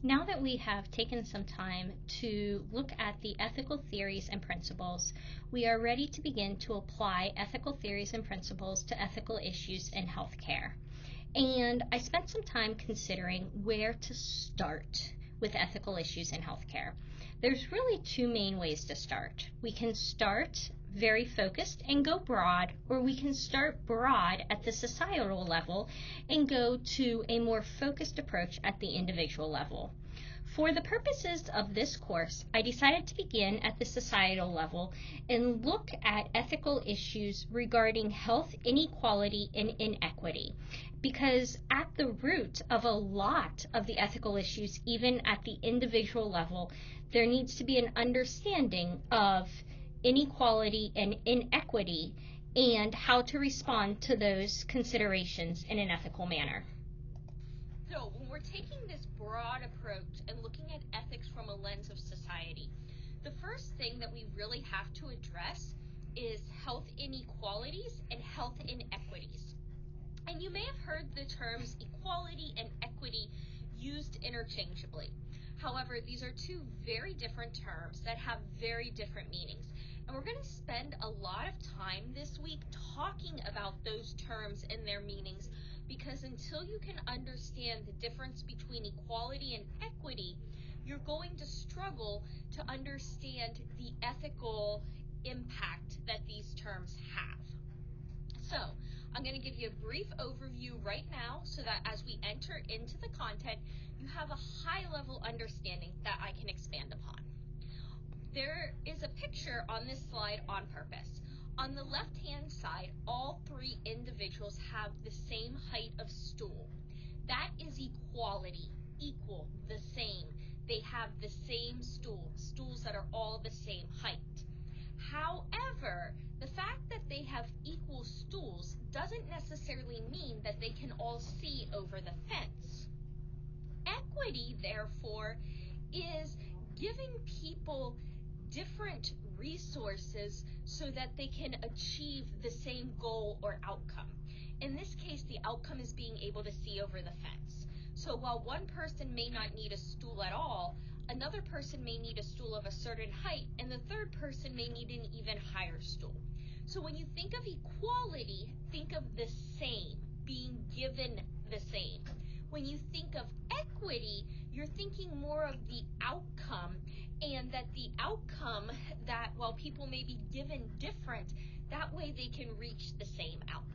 Now that we have taken some time to look at the ethical theories and principles, we are ready to begin to apply ethical theories and principles to ethical issues in healthcare. And I spent some time considering where to start with ethical issues in healthcare. There's really two main ways to start. We can start very focused and go broad, or we can start broad at the societal level and go to a more focused approach at the individual level. For the purposes of this course, I decided to begin at the societal level and look at ethical issues regarding health inequality and inequity, because at the root of a lot of the ethical issues, even at the individual level, there needs to be an understanding of inequality and inequity and how to respond to those considerations in an ethical manner. So when we're taking this broad approach and looking at ethics from a lens of society, the first thing that we really have to address is health inequalities and health inequities. And you may have heard the terms equality and equity used interchangeably. However, these are two very different terms that have very different meanings. And we're going to spend a lot of time this week talking about those terms and their meanings, because until you can understand the difference between equality and equity, you're going to struggle to understand the ethical impact that these terms have. So, I'm going to give you a brief overview right now so that as we enter into the content, you have a high-level understanding that I can expand upon. There is a picture on this slide on purpose. On the left-hand side, all three individuals have the same height of stool. That is equality, equal, the same. They have the same stools that are all the same height. However, the fact that they have equal stools doesn't necessarily mean that they can all see over the fence. Equity, therefore, is giving people different resources so that they can achieve the same goal or outcome. In this case, the outcome is being able to see over the fence. So while one person may not need a stool at all, another person may need a stool of a certain height, and the third person may need an even higher stool. So when you think of equality, think of the same, being given the same. When you think of equity, you're thinking more of the outcome, and that the outcome, that while people may be given different, that way they can reach the same outcome.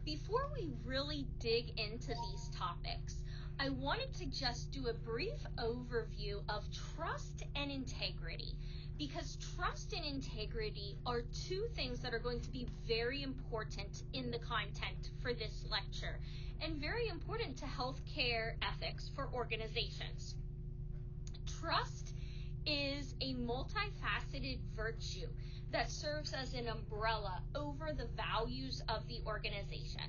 Before we really dig into these topics, I wanted to just do a brief overview of trust and integrity, because trust and integrity are two things that are going to be very important in the content for this lecture and very important to healthcare ethics for organizations. Trust is a multifaceted virtue that serves as an umbrella over the values of the organization.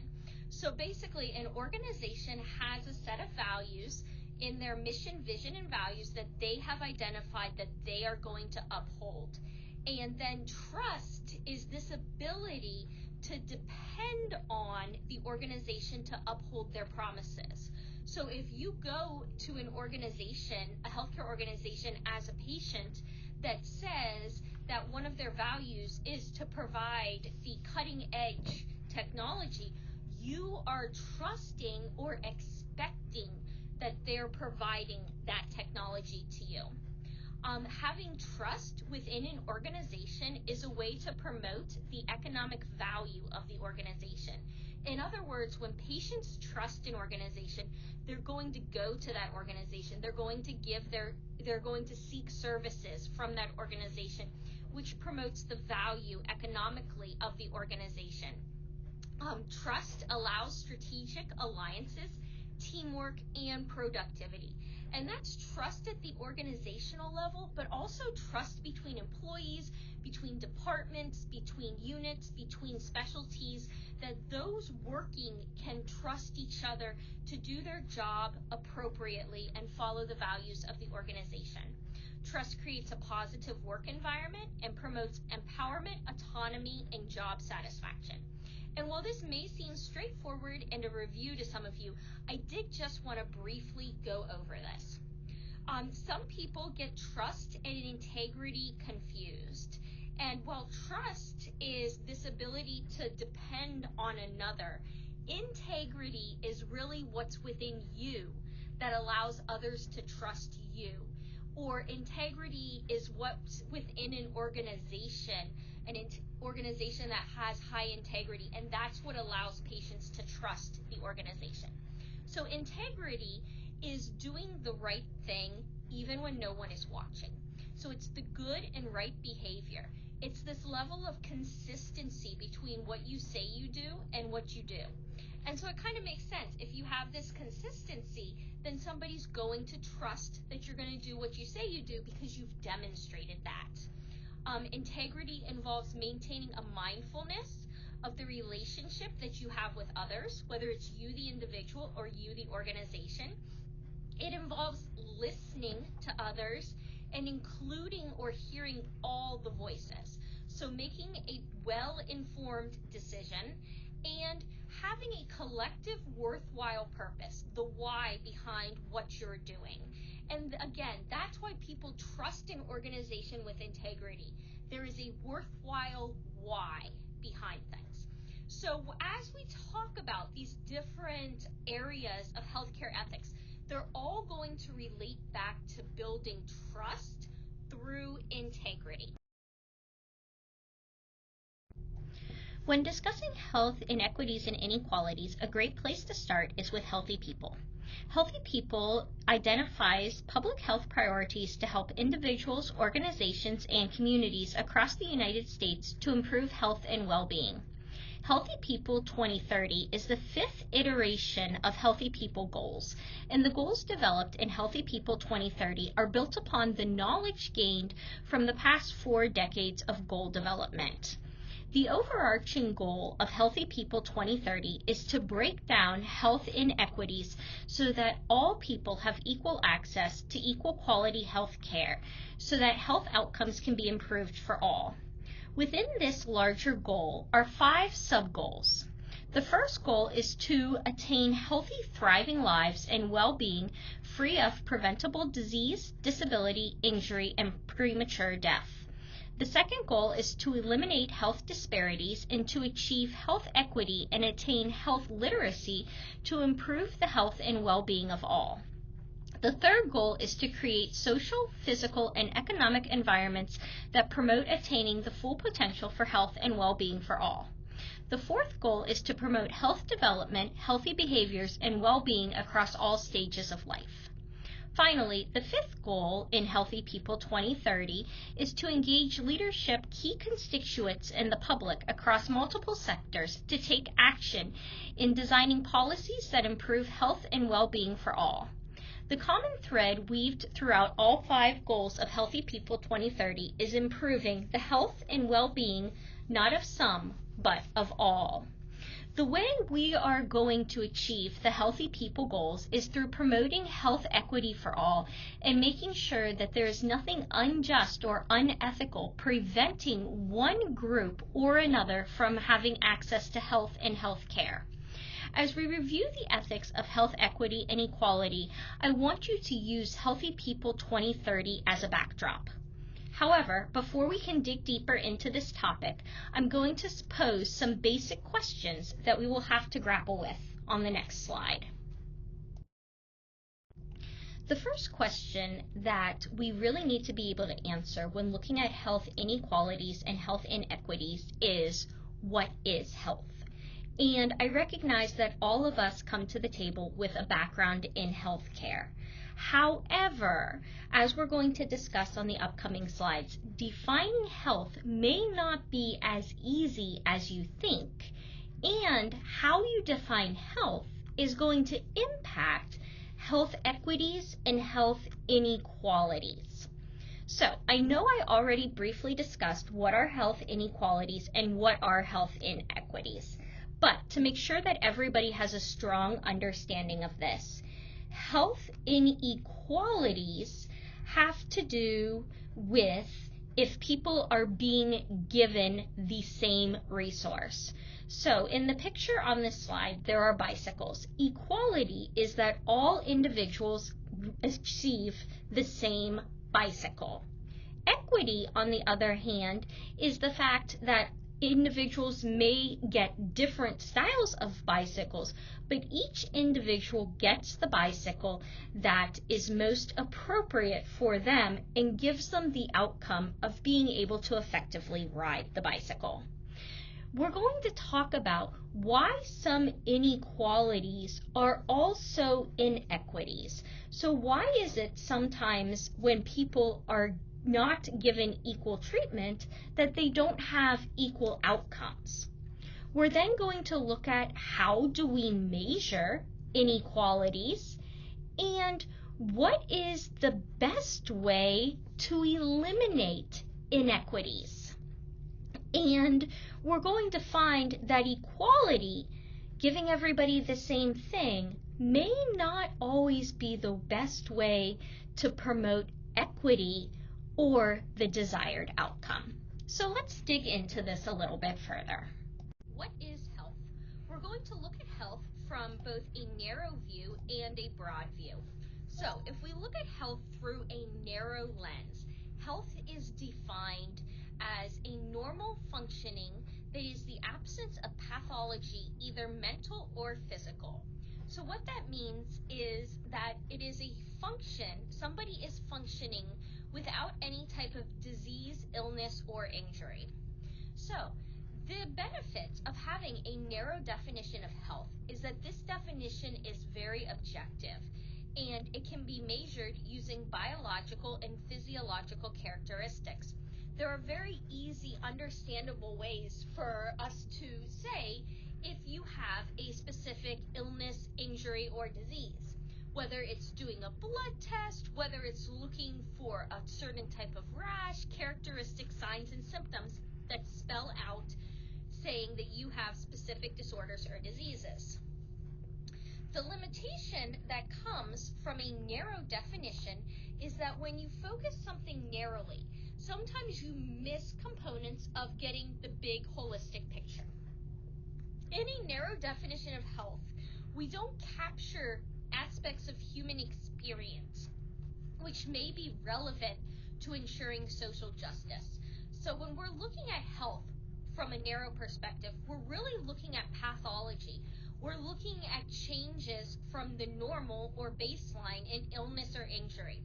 So basically, an organization has a set of values in their mission, vision, and values that they have identified that they are going to uphold. And then trust is this ability to depend on the organization to uphold their promises. So if you go to an organization, a healthcare organization, as a patient that says that one of their values is to provide the cutting edge technology, you are trusting or expecting that they're providing that technology to you. Having trust within an organization is a way to promote the economic value of the organization. In other words, when patients trust an organization, they're going to go to that organization. They're going to seek services from that organization, which promotes the value economically of the organization. Trust allows strategic alliances, teamwork, and productivity. And that's trust at the organizational level, but also trust between employees, between departments, between units, between specialties, that those working can trust each other to do their job appropriately and follow the values of the organization. Trust creates a positive work environment and promotes empowerment, autonomy, and job satisfaction. And while this may seem straightforward and a review to some of you, I did just want to briefly go over this. Some people get trust and integrity confused. And while trust is this ability to depend on another, integrity is really what's within you that allows others to trust you. Or integrity is what's within an organization that has high integrity, and that's what allows patients to trust the organization. So integrity is doing the right thing even when no one is watching. So it's the good and right behavior. It's this level of consistency between what you say you do and what you do. And so it kind of makes sense. If you have this consistency, then somebody's going to trust that you're going to do what you say you do because you've demonstrated that. Integrity involves maintaining a mindfulness of the relationship that you have with others, whether it's you, the individual, or you, the organization. It involves listening to others and including or hearing all the voices. So making a well-informed decision and having a collective worthwhile purpose, the why behind what you're doing. And again, that's why people trust an organization with integrity. There is a worthwhile why behind things. So as we talk about these different areas of healthcare ethics, they're all going to relate back to building trust through integrity. When discussing health inequities and inequalities, a great place to start is with Healthy People. Healthy People identifies public health priorities to help individuals, organizations, and communities across the United States to improve health and well-being. Healthy People 2030 is the fifth iteration of Healthy People goals, and the goals developed in Healthy People 2030 are built upon the knowledge gained from the past 4 decades of goal development. The overarching goal of Healthy People 2030 is to break down health inequities so that all people have equal access to equal quality health care so that health outcomes can be improved for all. Within this larger goal are 5 sub-goals. The first goal is to attain healthy, thriving lives and well-being free of preventable disease, disability, injury, and premature death. The second goal is to eliminate health disparities and to achieve health equity and attain health literacy to improve the health and well-being of all. The third goal is to create social, physical, and economic environments that promote attaining the full potential for health and well-being for all. The fourth goal is to promote health development, healthy behaviors, and well-being across all stages of life. Finally, the fifth goal in Healthy People 2030 is to engage leadership, key constituents, and the public across multiple sectors to take action in designing policies that improve health and well-being for all. The common thread weaved throughout all 5 goals of Healthy People 2030 is improving the health and well-being not of some, but of all. The way we are going to achieve the Healthy People goals is through promoting health equity for all and making sure that there is nothing unjust or unethical preventing one group or another from having access to health and health care. As we review the ethics of health equity and equality, I want you to use Healthy People 2030 as a backdrop. However, before we can dig deeper into this topic, I'm going to pose some basic questions that we will have to grapple with on the next slide. The first question that we really need to be able to answer when looking at health inequalities and health inequities is, what is health? And I recognize that all of us come to the table with a background in healthcare. However, as we're going to discuss on the upcoming slides, defining health may not be as easy as you think, and how you define health is going to impact health equities and health inequalities. So I know I already briefly discussed what are health inequalities and what are health inequities. But to make sure that everybody has a strong understanding of this, health inequalities have to do with if people are being given the same resource. So in the picture on this slide, there are bicycles. Equality is that all individuals receive the same bicycle. Equity, on the other hand, is the fact that individuals may get different styles of bicycles, but each individual gets the bicycle that is most appropriate for them and gives them the outcome of being able to effectively ride the bicycle. We're going to talk about why some inequalities are also inequities. So why is it sometimes when people are not given equal treatment that they don't have equal outcomes? We're then going to look at how do we measure inequalities and what is the best way to eliminate inequities. And we're going to find that equality, giving everybody the same thing, may not always be the best way to promote equity or the desired outcome. So let's dig into this a little bit further. What is health? We're going to look at health from both a narrow view and a broad view. So if we look at health through a narrow lens, health is defined as a normal functioning that is the absence of pathology, either mental or physical. So what that means is that it is a function, somebody is functioning without any type of disease, illness, or injury. So the benefits of having a narrow definition of health is that this definition is very objective and it can be measured using biological and physiological characteristics. There are very easy, understandable ways for us to say if you have a specific illness, injury, or disease. Whether it's doing a blood test, whether it's looking for a certain type of rash, characteristic signs and symptoms that spell out saying that you have specific disorders or diseases. The limitation that comes from a narrow definition is that when you focus something narrowly, sometimes you miss components of getting the big holistic picture. In a narrow definition of health, we don't capture aspects of human experience which may be relevant to ensuring social justice. So when we're looking at health from a narrow perspective, we're really looking at pathology. We're looking at changes from the normal or baseline in illness or injury.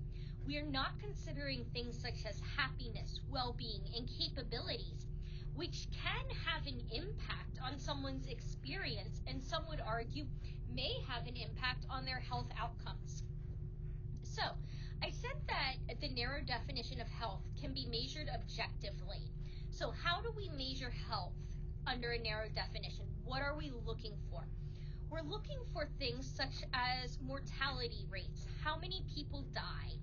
We are not considering things such as happiness, well-being, and capabilities, which can have an impact on someone's experience and some would argue may have an impact on their health outcomes. So, I said that the narrow definition of health can be measured objectively. So how do we measure health under a narrow definition? What are we looking for? We're looking for things such as mortality rates, how many people die.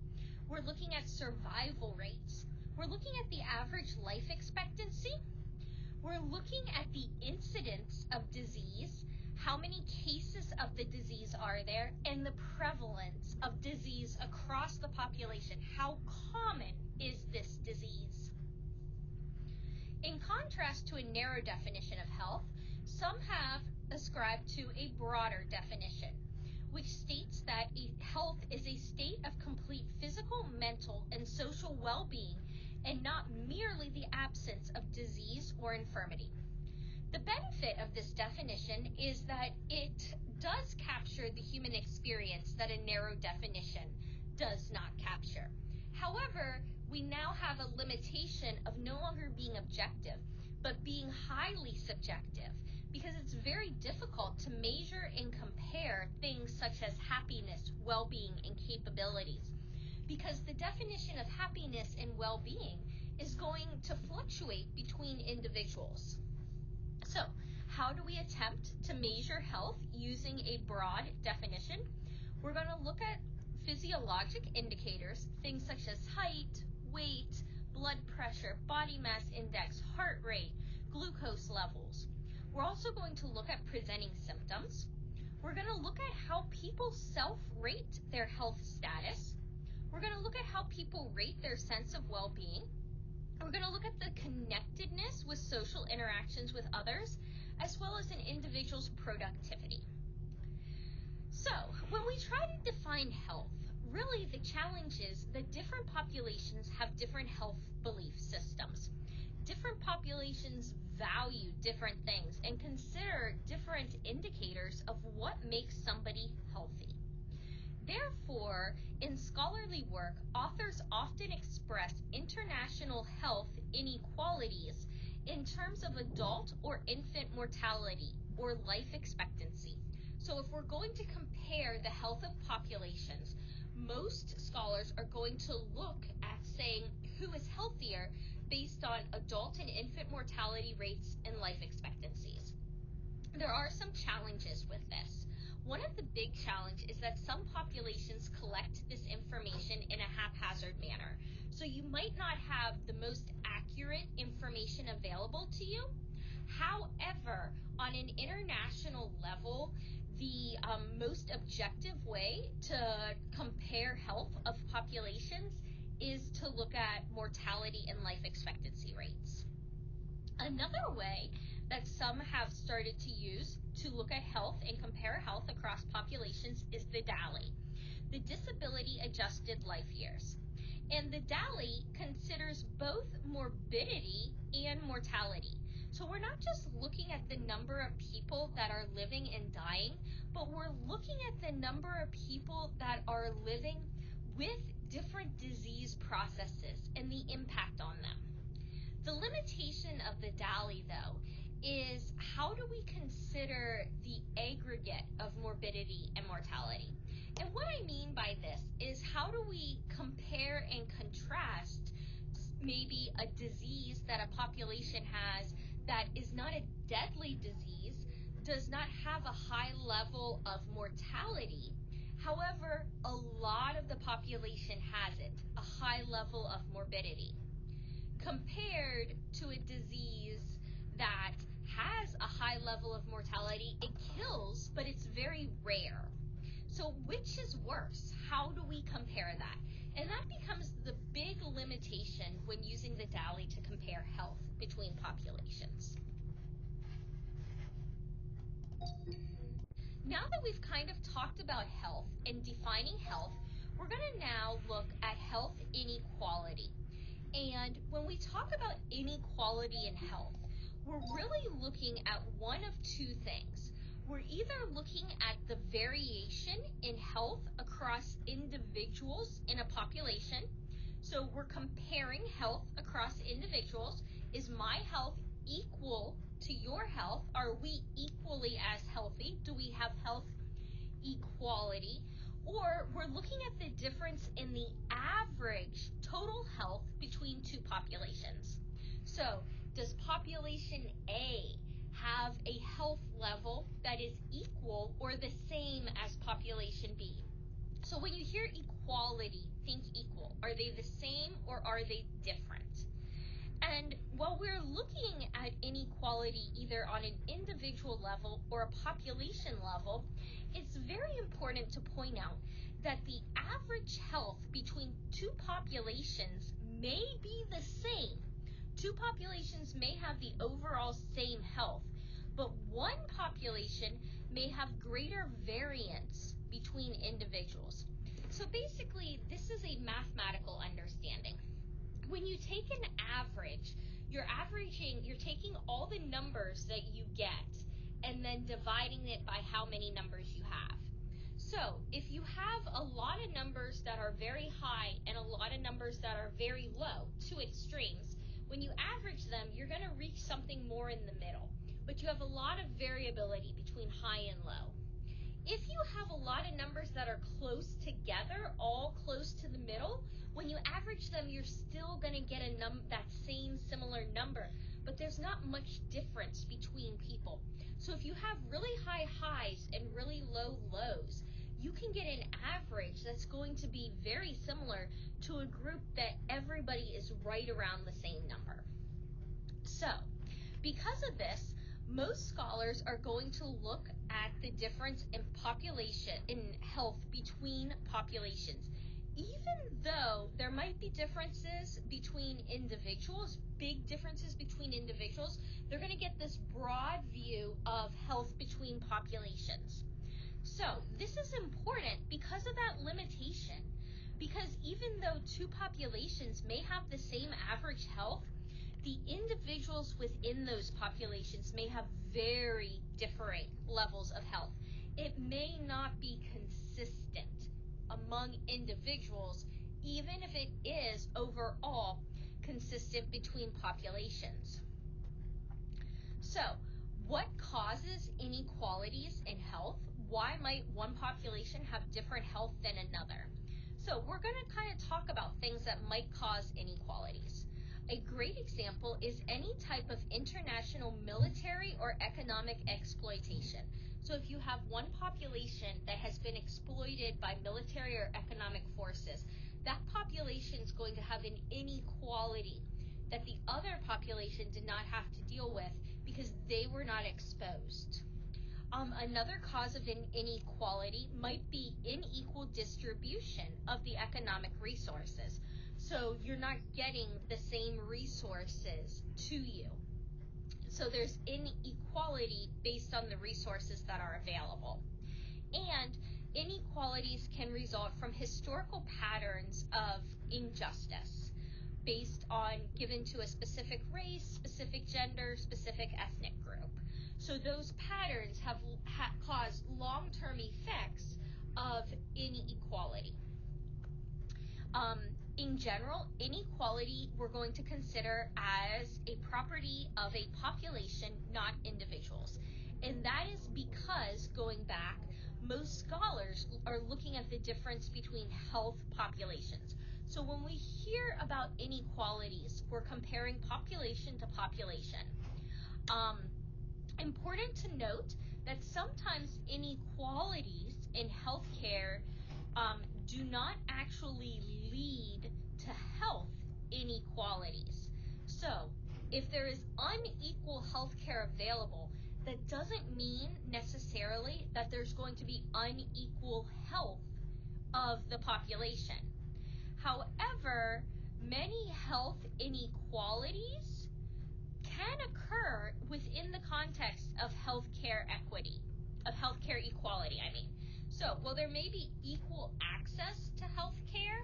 We're looking at survival rates. We're looking at the average life expectancy. We're looking at the incidence of disease, how many cases of the disease are there, and the prevalence of disease across the population. How common is this disease? In contrast to a narrow definition of health, some have ascribed to a broader definition, which states that health is a state of complete physical, mental, and social well-being, and not merely the absence of disease or infirmity. The benefit of this definition is that it does capture the human experience that a narrow definition does not capture. However, we now have a limitation of no longer being objective, but being highly subjective, because it's very difficult to measure and compare things such as happiness, well-being, and capabilities, because the definition of happiness and well-being is going to fluctuate between individuals. So, how do we attempt to measure health using a broad definition? We're going to look at physiologic indicators, things such as height, weight, blood pressure, body mass index, heart rate, glucose levels. We're also going to look at presenting symptoms. We're going to look at how people self-rate their health status. We're going to look at how people rate their sense of well-being. We're going to look at the connectedness with social interactions with others, as well as an individual's productivity. So, when we try to define health, really the challenge is that different populations have different health belief systems. Different populations value different things and consider different indicators of what makes somebody healthy. Therefore, in scholarly work, authors often express international health inequalities in terms of adult or infant mortality or life expectancy. So if we're going to compare the health of populations, most scholars are going to look at saying who is healthier based on adult and infant mortality rates and life expectancies. There are some challenges with this. One of the big challenges is that some populations collect this information in a haphazard manner. So you might not have the most accurate information available to you. However, on an international level, the most objective way to compare health of populations is to look at mortality and life expectancy rates. Another way that some have started to use to look at health and compare health across populations is the DALY, the Disability Adjusted Life Years. And the DALY considers both morbidity and mortality. So we're not just looking at the number of people that are living and dying, but we're looking at the number of people that are living with different disease processes and the impact on them. The limitation of the DALY, though, is how do we consider the aggregate of morbidity and mortality? And what I mean by this is how do we compare and contrast maybe a disease that a population has that is not a deadly disease, does not have a high level of mortality. However, a lot of the population has it, a high level of morbidity, compared to a disease that has a high level of mortality. It kills, but it's very rare. So which is worse? How do we compare that? And that becomes the big limitation when using the DALY to compare health between populations. Now that we've kind of talked about health and defining health, we're going to now look at health inequality. And when we talk about inequality in health, we're really looking at one of two things. We're either looking at the variation in health across individuals in a population. So we're comparing health across individuals. Is my health equal to your health? Are we equally as healthy? Do we have health equality? Or we're looking at the difference in the average total health between two populations. So does population A have a health level that is equal or the same as population B? So when you hear equality, think equal. Are they the same or are they different? And while we're looking at inequality either on an individual level or a population level, it's very important to point out that the average health between two populations may be the same. Two populations may have the overall same health, but one population may have greater variance between individuals. So basically, this is a mathematical understanding. When you take an average, you're taking all the numbers that you get and then dividing it by how many numbers you have. So if you have a lot of numbers that are very high and a lot of numbers that are very low, two extremes, when you average them, you're going to reach something more in the middle. But you have a lot of variability between high and low. If you have a lot of numbers that are close together, all close to the middle, when you average them, you're still going to get that same similar number, but there's not much difference between people. So if you have really high highs and really low lows, you can can get an average that's going to be very similar to a group that everybody is right around the same number. So, because of this, most scholars are going to look at the difference in health between populations. Even though there might be differences between individuals, big differences between individuals, they're going to get this broad view of health between populations. So this is important because of that limitation. Because even though two populations may have the same average health, the individuals within those populations may have very differing levels of health. It may not be consistent among individuals, even if it is overall consistent between populations. So, what causes inequalities in health? Why might one population have different health than another? So, we're going to kind of talk about things that might cause inequalities. A great example is any type of international military or economic exploitation. So if you have one population that has been exploited by military or economic forces, that population is going to have an inequality that the other population did not have to deal with because they were not exposed. Another cause of an inequality might be unequal distribution of the economic resources. So you're not getting the same resources to you. So there's inequality based on the resources that are available. And inequalities can result from historical patterns of injustice based on given to a specific race, specific gender, specific ethnic group. So those patterns have caused long-term effects of inequality. In general, inequality we're going to consider as a property of a population, not individuals. And that is because, going back, most scholars are looking at the difference between health populations. So when we hear about inequalities, we're comparing population to population. Important to note that sometimes inequalities in healthcare do not actually lead to health inequalities. So, if there is unequal healthcare available, that doesn't mean necessarily that there's going to be unequal health of the population. However, many health inequalities can occur within the context of healthcare equity, of healthcare equality, I mean. So, while there may be equal access to healthcare,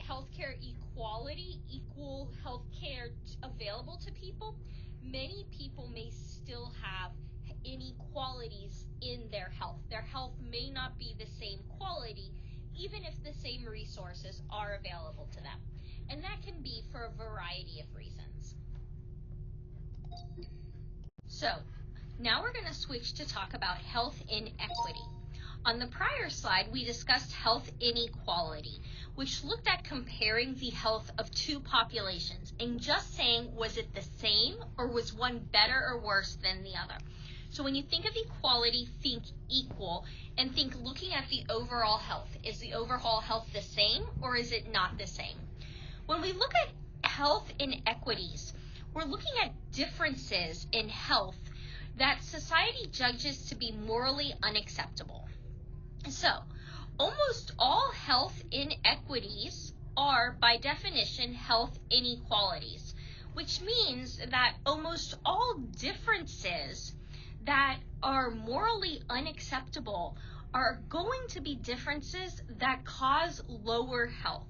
healthcare equality, equal healthcare available to people, many people may still have inequalities in their health. Their health may not be the same quality, even if the same resources are available to them. And that can be for a variety of reasons. So, now we're going to switch to talk about health inequity. On the prior slide, we discussed health inequality, which looked at comparing the health of two populations and just saying, was it the same or was one better or worse than the other? So when you think of equality, think equal and think looking at the overall health. Is the overall health the same or is it not the same? When we look at health inequities, we're looking at differences in health that society judges to be morally unacceptable. So, almost all health inequities are, by definition, health inequalities, which means that almost all differences that are morally unacceptable are going to be differences that cause lower health.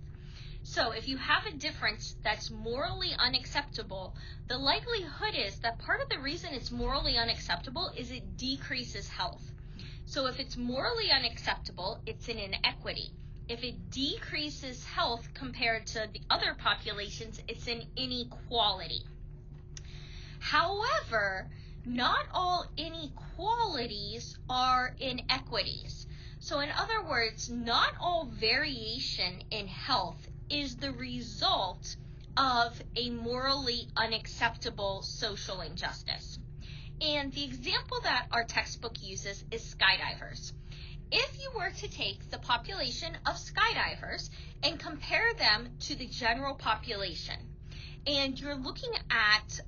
So if you have a difference that's morally unacceptable, the likelihood is that part of the reason it's morally unacceptable is it decreases health. So if it's morally unacceptable, it's an inequity. If it decreases health compared to the other populations, it's an inequality. However, not all inequalities are inequities. So in other words, not all variation in health is the result of a morally unacceptable social injustice. And the example that our textbook uses is skydivers. if you were to take the population of skydivers and compare them to the general population, and you're looking at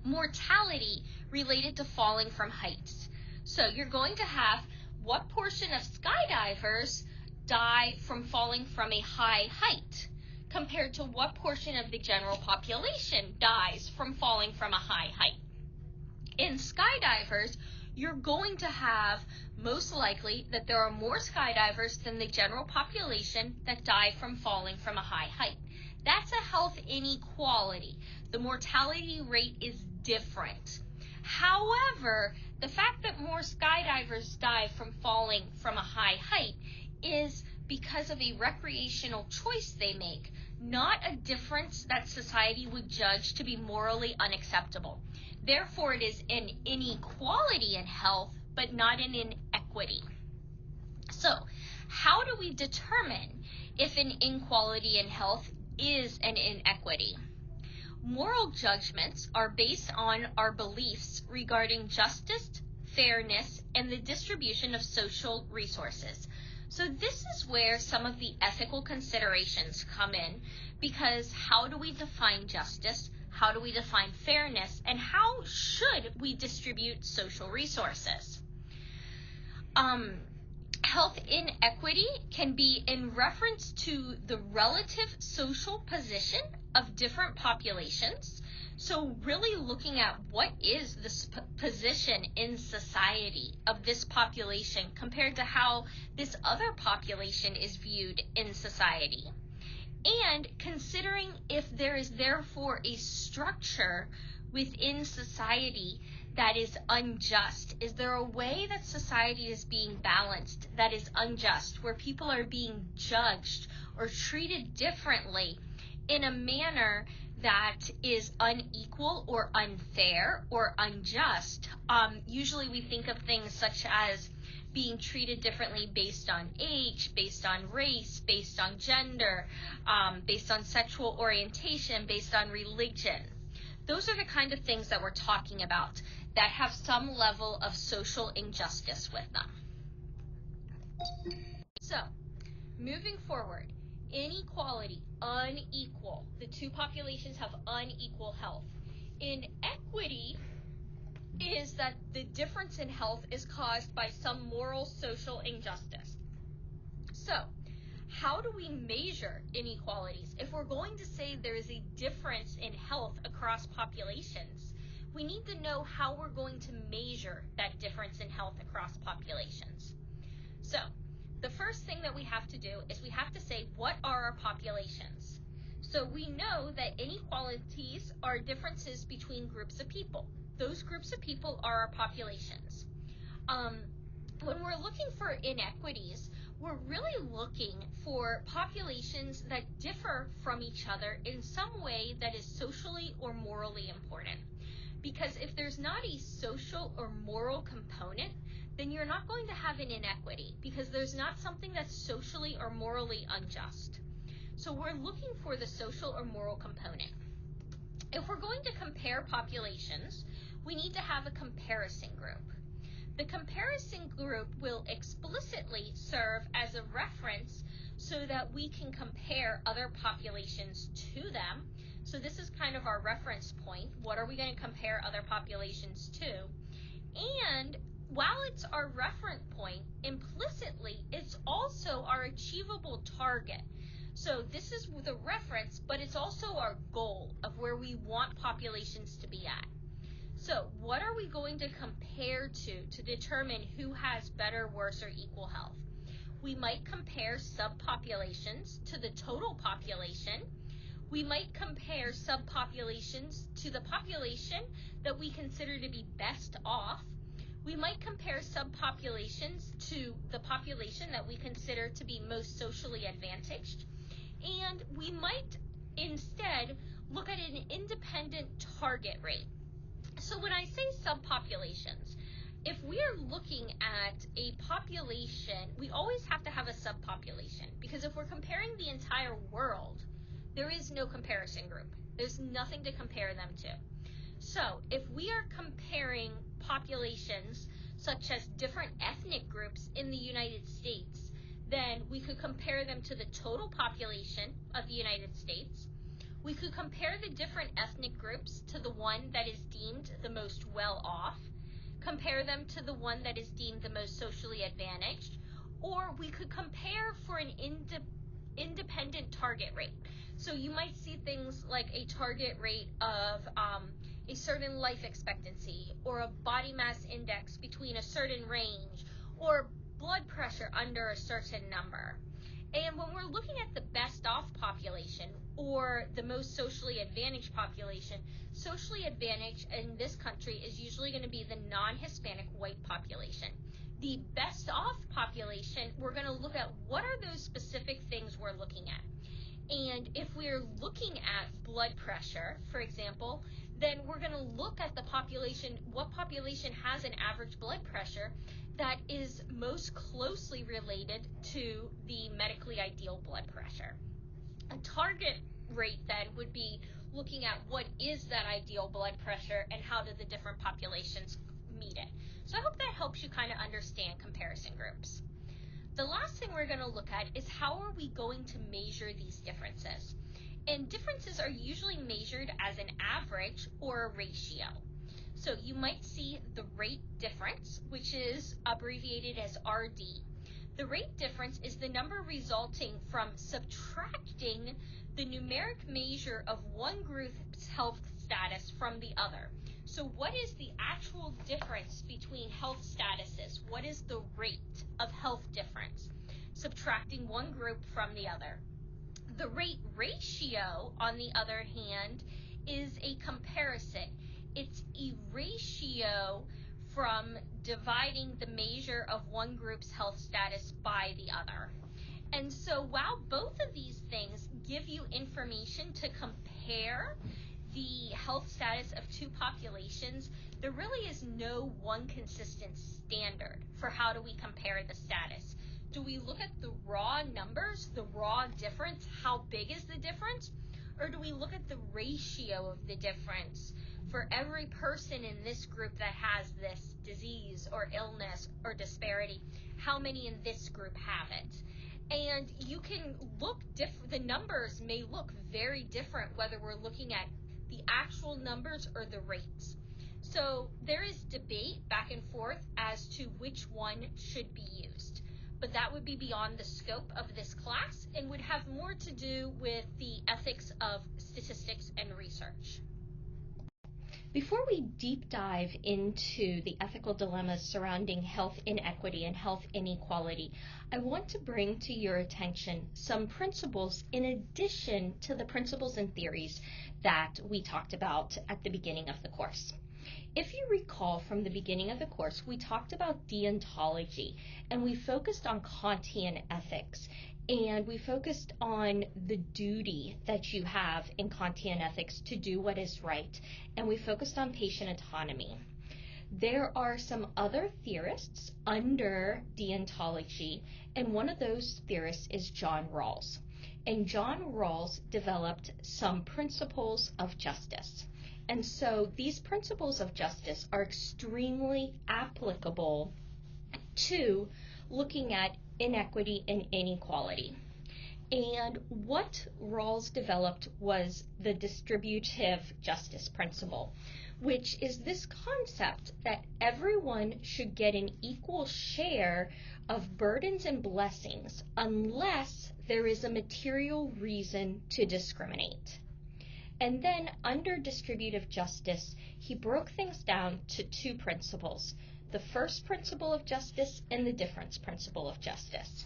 mortality related to falling from heights. So you're going to have what portion of skydivers die from falling from a high height compared to what portion of the general population dies from falling from a high height. In skydivers, you're going to have most likely that there are more skydivers than the general population that die from falling from a high height. That's a health inequality. The mortality rate is different. However, the fact that more skydivers die from falling from a high height is because of a recreational choice they make, not a difference that society would judge to be morally unacceptable. Therefore, it is an inequality in health, but not an inequity. So, how do we determine if an inequality in health is an inequity? Moral judgments are based on our beliefs regarding justice, fairness, and the distribution of social resources. So this is where some of the ethical considerations come in, because how do we define justice? How do we define fairness? And how should we distribute social resources? Health inequity can be in reference to the relative social position of different populations. So really looking at what is the position in society of this population compared to how this other population is viewed in society. And considering if there is therefore a structure within society that is unjust. Is there a way that society is being balanced that is unjust, where people are being judged or treated differently in a manner that is unequal or unfair or unjust? Usually we think of things such as being treated differently based on age, based on race, based on gender, based on sexual orientation, based on religion. Those are the kind of things that we're talking about that have some level of social injustice with them. So, moving forward, inequality, unequal. The two populations have unequal health. Inequity is that the difference in health is caused by some moral social injustice. So, how do we measure inequalities? If we're going to say there is a difference in health across populations, we need to know how we're going to measure that difference in health across populations. So, the first thing that we have to do is we have to say, what are our populations? So we know that inequalities are differences between groups of people. Those groups of people are our populations. When we're looking for inequities, we're really looking for populations that differ from each other in some way that is socially or morally important. Because if there's not a social or moral component, then you're not going to have an inequity, because there's not something that's socially or morally unjust. So we're looking for the social or moral component. If we're going to compare populations, we need to have a comparison group. The comparison group will explicitly serve as a reference so that we can compare other populations to them. So this is kind of our reference point. What are we going to compare other populations to? And while it's our reference point, implicitly, it's also our achievable target. So this is the reference, but it's also our goal of where we want populations to be at. So what are we going to compare to determine who has better, worse, or equal health? We might compare subpopulations to the total population. We might compare subpopulations to the population that we consider to be best off. We might compare subpopulations to the population that we consider to be most socially advantaged. And we might instead look at an independent target rate. So when I say subpopulations, if we are looking at a population, we always have to have a subpopulation, because if we're comparing the entire world, there is no comparison group. There's nothing to compare them to. So if we are comparing populations such as different ethnic groups in the United States, then we could compare them to the total population of the United States. We could compare the different ethnic groups to the one that is deemed the most well off, compare them to the one that is deemed the most socially advantaged, or we could compare for an independent target rate. So you might see things like a target rate of a certain life expectancy, or a body mass index between a certain range, or blood pressure under a certain number. And when we're looking at the best off population, or the most socially advantaged population, socially advantaged in this country is usually going to be the non-Hispanic white population. The best off population, we're going to look at what are those specific things we're looking at. And if we're looking at blood pressure, for example, then we're going to look at the population, what population has an average blood pressure that is most closely related to the medically ideal blood pressure. A target rate then would be looking at what is that ideal blood pressure and how do the different populations meet it. So I hope that helps you kind of understand comparison groups. The last thing we're going to look at is how are we going to measure these differences. And differences are usually measured as an average or a ratio. So you might see the rate difference, which is abbreviated as RD. The rate difference is the number resulting from subtracting the numeric measure of one group's health status from the other. So what is the actual difference between health statuses? What is the rate of health difference? Subtracting one group from the other. The rate ratio, on the other hand, is a comparison. It's a ratio from dividing the measure of one group's health status by the other. And so while both of these things give you information to compare the health status of two populations, there really is no one consistent standard for how do we compare the status. Do we look at the raw numbers, the raw difference, how big is the difference? Or do we look at the ratio of the difference for every person in this group that has this disease or illness or disparity? How many in this group have it? And you can look different, the numbers may look very different whether we're looking at the actual numbers or the rates. So there is debate back and forth as to which one should be used. But that would be beyond the scope of this class and would have more to do with the ethics of statistics and research. Before we deep dive into the ethical dilemmas surrounding health inequity and health inequality, I want to bring to your attention some principles in addition to the principles and theories that we talked about at the beginning of the course. If you recall from the beginning of the course, we talked about deontology and we focused on Kantian ethics. And we focused on the duty that you have in Kantian ethics to do what is right. And we focused on patient autonomy. There are some other theorists under deontology, and one of those theorists is John Rawls. And John Rawls developed some principles of justice. And so these principles of justice are extremely applicable to looking at inequity and inequality. And what Rawls developed was the distributive justice principle, which is this concept that everyone should get an equal share of burdens and blessings unless there is a material reason to discriminate. And then under distributive justice, he broke things down to two principles: the first principle of justice and the difference principle of justice.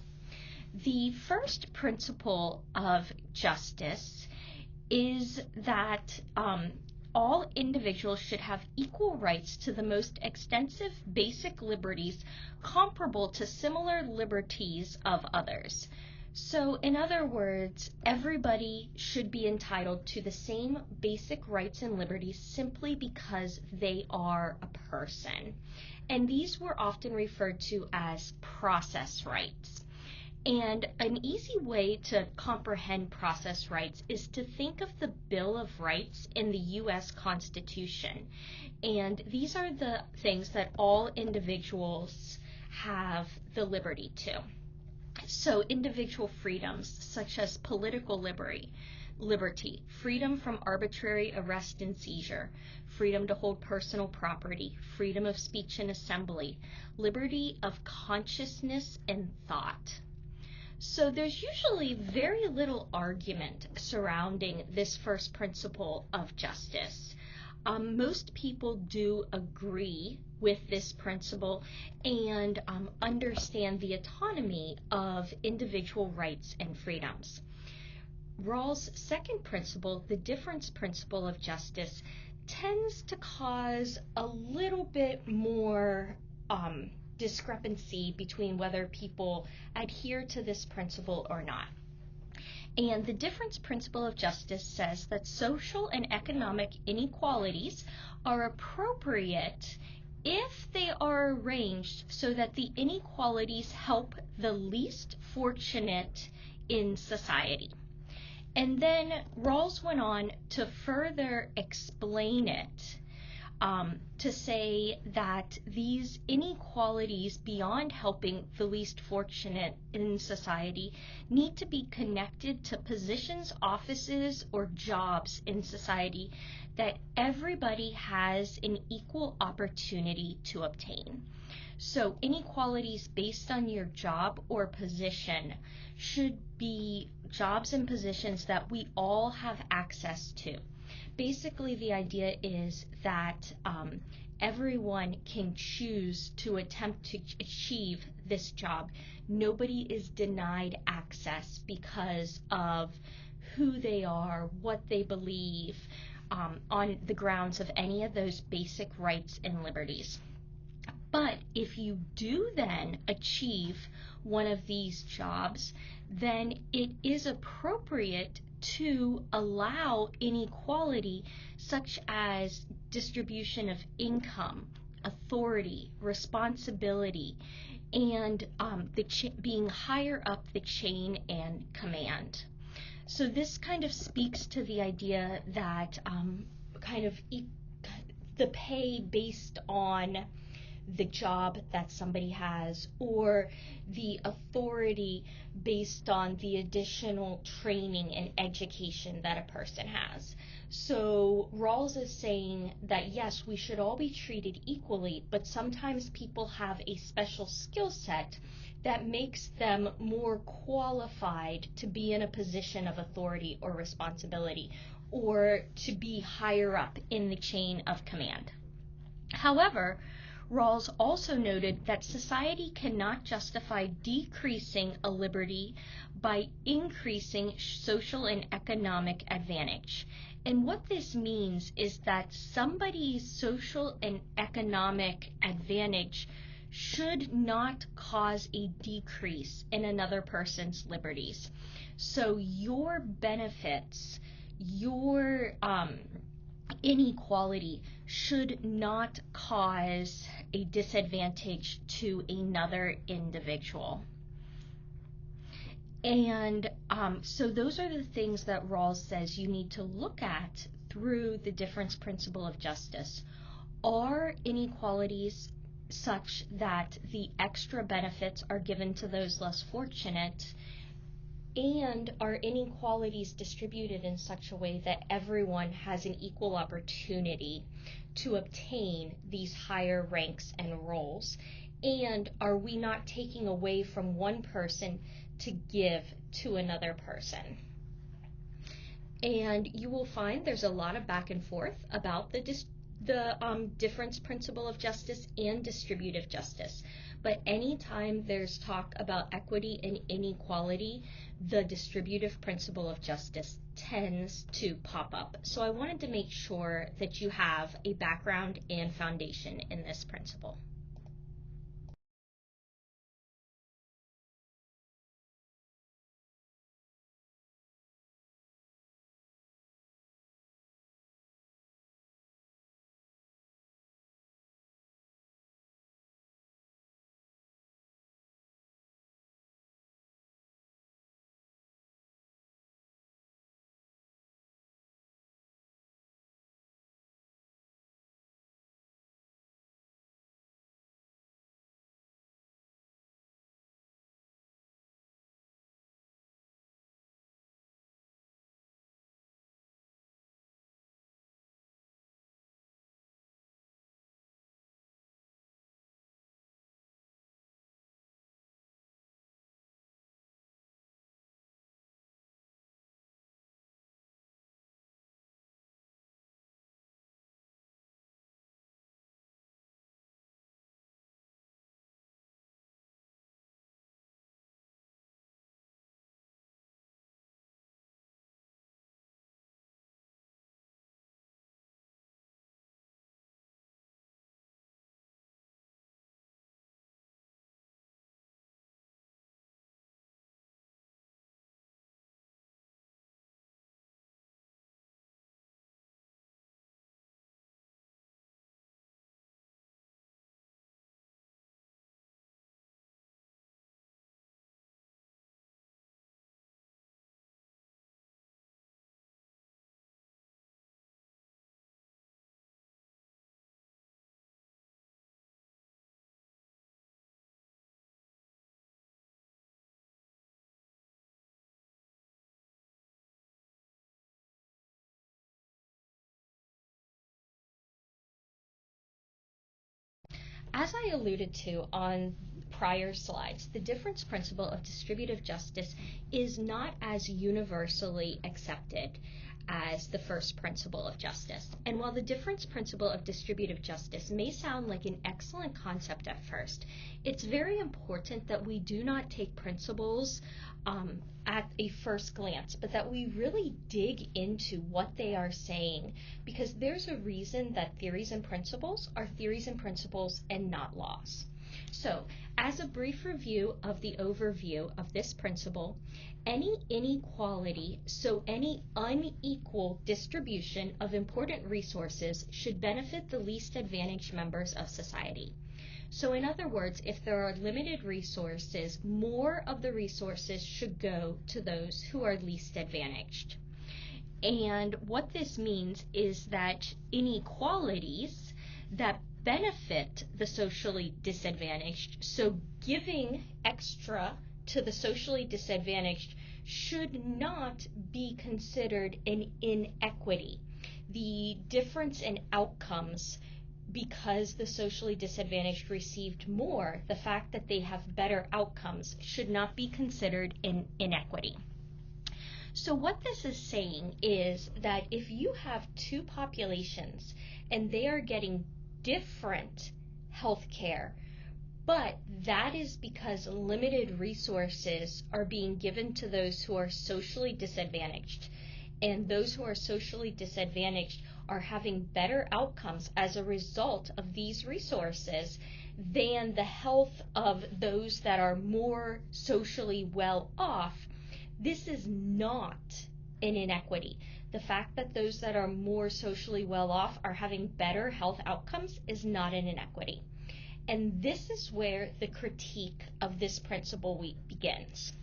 The first principle of justice is that all individuals should have equal rights to the most extensive basic liberties comparable to similar liberties of others. So, in other words, everybody should be entitled to the same basic rights and liberties simply because they are a person. And these were often referred to as process rights. And an easy way to comprehend process rights is to think of the Bill of Rights in the U.S. Constitution. And these are the things that all individuals have the liberty to. So individual freedoms such as political liberty, freedom from arbitrary arrest and seizure, freedom to hold personal property, freedom of speech and assembly, liberty of consciousness and thought. So there's usually very little argument surrounding this first principle of justice. Most people do agree with this principle and understand the autonomy of individual rights and freedoms. Rawls' second principle, the difference principle of justice, tends to cause a little bit more discrepancy between whether people adhere to this principle or not. And the difference principle of justice says that social and economic inequalities are appropriate if they are arranged so that the inequalities help the least fortunate in society. And then Rawls went on to further explain it, to say that these inequalities beyond helping the least fortunate in society need to be connected to positions, offices, or jobs in society that everybody has an equal opportunity to obtain. So inequalities based on your job or position should be jobs and positions that we all have access to. Basically, the idea is that everyone can choose to attempt to achieve this job. Nobody is denied access because of who they are, what they believe, on the grounds of any of those basic rights and liberties. But if you do then achieve one of these jobs, then it is appropriate to allow inequality such as distribution of income, authority, responsibility, and being higher up the chain and command. So this kind of speaks to the idea that the pay based on the job that somebody has, or the authority based on the additional training and education that a person has. So Rawls is saying that yes, we should all be treated equally, but sometimes people have a special skill set that makes them more qualified to be in a position of authority or responsibility, or to be higher up in the chain of command. However, Rawls also noted that society cannot justify decreasing a liberty by increasing social and economic advantage. And what this means is that somebody's social and economic advantage should not cause a decrease in another person's liberties. So your benefits, your inequality should not cause a disadvantage to another individual. And so those are the things that Rawls says you need to look at through the difference principle of justice. Are inequalities such that the extra benefits are given to those less fortunate? And are inequalities distributed in such a way that everyone has an equal opportunity to obtain these higher ranks and roles? And are we not taking away from one person to give to another person? And you will find there's a lot of back and forth about the difference principle of justice and distributive justice. But anytime there's talk about equity and inequality, the distributive principle of justice tends to pop up. So I wanted to make sure that you have a background and foundation in this principle. As I alluded to on prior slides, the difference principle of distributive justice is not as universally accepted as the first principle of justice. And while the difference principle of distributive justice may sound like an excellent concept at first, it's very important that we do not take principles at a first glance, but that we really dig into what they are saying, because there's a reason that theories and principles are theories and principles and not laws. So, as a brief review of the overview of this principle, any inequality, so any unequal distribution of important resources, should benefit the least advantaged members of society. So in other words, if there are limited resources, more of the resources should go to those who are least advantaged. And what this means is that inequalities that benefit the socially disadvantaged, so giving extra to the socially disadvantaged, should not be considered an inequity. The difference in outcomes because the socially disadvantaged received more, the fact that they have better outcomes should not be considered an inequity. So what this is saying is that if you have two populations and they are getting different health care, but that is because limited resources are being given to those who are socially disadvantaged, and those who are socially disadvantaged are having better outcomes as a result of these resources than the health of those that are more socially well off, this is not an inequity. The fact that those that are more socially well off are having better health outcomes is not an inequity. And this is where the critique of this principle begins.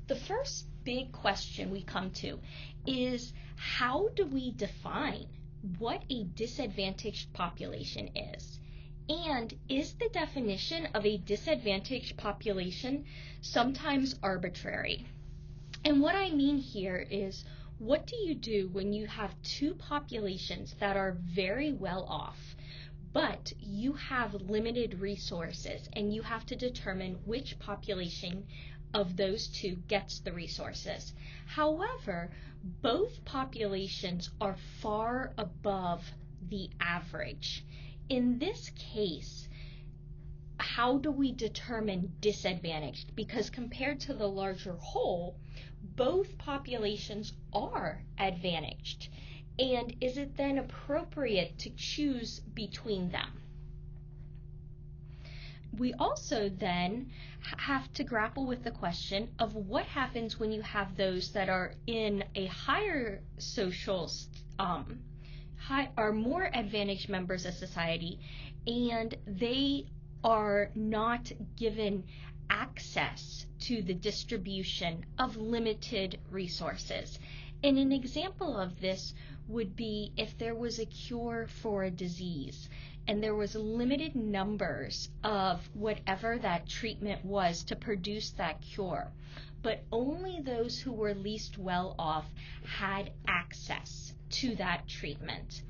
The first big question we come to is, how do we define what a disadvantaged population is? And is the definition of a disadvantaged population sometimes arbitrary? And what I mean here is, what do you do when you have two populations that are very well off, but you have limited resources and you have to determine which population of those two gets the resources? However, both populations are far above the average. In this case, how do we determine disadvantaged? Because compared to the larger whole, both populations are advantaged. And is it then appropriate to choose between them? We also then have to grapple with the question of what happens when you have those that are in a higher social, are more advantaged members of society, and they are not given access to the distribution of limited resources. And an example of this would be if there was a cure for a disease and there was limited numbers of whatever that treatment was to produce that cure, but only those who were least well off had access to that treatment.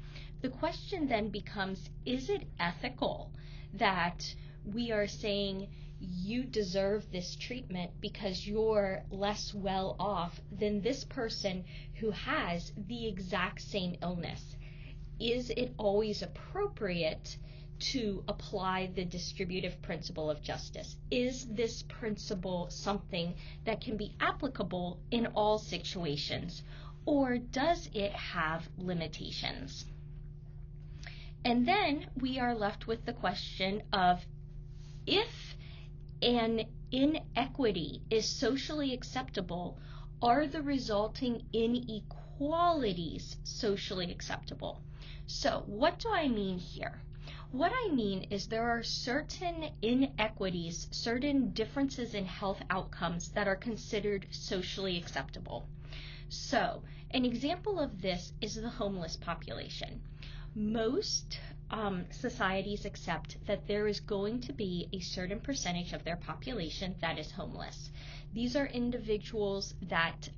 The question then becomes, is it ethical that we are saying you deserve this treatment because you're less well off than this person who has the exact same illness? Is it always appropriate to apply the distributive principle of justice? Is this principle something that can be applicable in all situations, or does it have limitations? And then we are left with the question of, if an inequity is socially acceptable, are the resulting inequalities socially acceptable? So what do I mean here? What I mean is there are certain inequities, certain differences in health outcomes that are considered socially acceptable. So an example of this is the homeless population. Most societies accept that there is going to be a certain percentage of their population that is homeless. These are individuals that